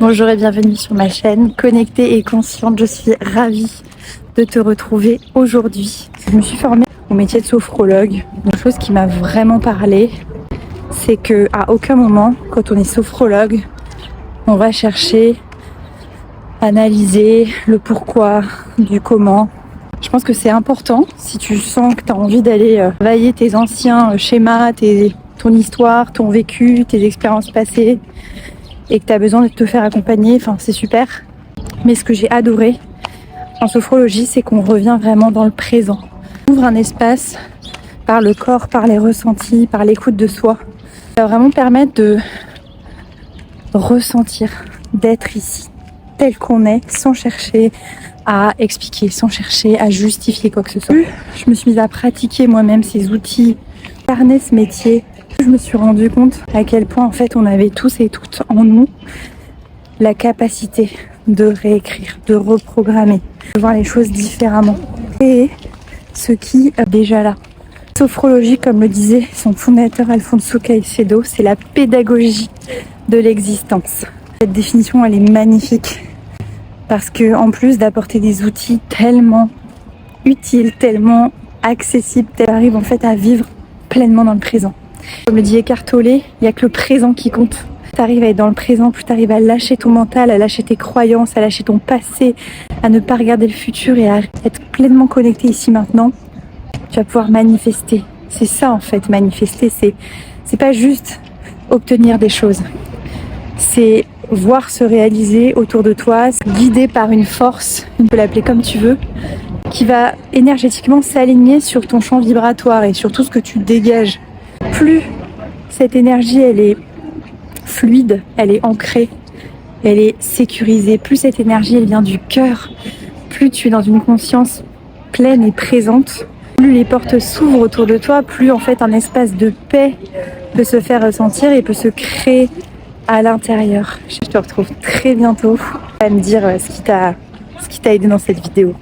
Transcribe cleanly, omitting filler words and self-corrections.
Bonjour et bienvenue sur ma chaîne Connectée et Consciente. Je suis ravie de te retrouver aujourd'hui. Je me suis formée au métier de sophrologue. Une chose qui m'a vraiment parlé, c'est qu'à aucun moment, quand on est sophrologue, on va chercher, analyser le pourquoi, du comment. Je pense que c'est important si tu sens que tu as envie d'aller travailler tes anciens schémas, ton histoire, ton vécu, tes expériences passées et que tu as besoin de te faire accompagner, enfin c'est super. Mais ce que j'ai adoré en sophrologie, c'est qu'on revient vraiment dans le présent. On ouvre un espace par le corps, par les ressentis, par l'écoute de soi. Ça va vraiment permettre de ressentir, d'être ici, tel qu'on est, sans chercher à expliquer, sans chercher à justifier quoi que ce soit. Je me suis mise à pratiquer moi-même ces outils, incarner ce métier. Je me suis rendu compte à quel point en fait on avait tous et toutes en nous la capacité de réécrire, de reprogrammer, de voir les choses différemment. Et ce qui est déjà là. Sophrologie, comme le disait son fondateur Alfonso Caicedo, c'est la pédagogie de l'existence. Cette définition, elle est magnifique parce que en plus d'apporter des outils tellement utiles, tellement accessibles, tu arrives en fait à vivre pleinement dans le présent. Comme le dit Eckhart Tolle, il n'y a que le présent qui compte. Plus tu arrives à être dans le présent, plus tu arrives à lâcher ton mental, à lâcher tes croyances, à lâcher ton passé, à ne pas regarder le futur et à être pleinement connecté ici maintenant, tu vas pouvoir manifester. C'est ça en fait, manifester, c'est pas juste obtenir des choses. C'est voir se réaliser autour de toi, guidé par une force, tu peux l'appeler comme tu veux, qui va énergétiquement s'aligner sur ton champ vibratoire et sur tout ce que tu dégages. Plus cette énergie elle est fluide, elle est ancrée, elle est sécurisée, plus cette énergie elle vient du cœur, plus tu es dans une conscience pleine et présente, plus les portes s'ouvrent autour de toi, plus en fait un espace de paix peut se faire ressentir et peut se créer à l'intérieur. Je te retrouve très bientôt à me dire ce qui t'a aidé dans cette vidéo.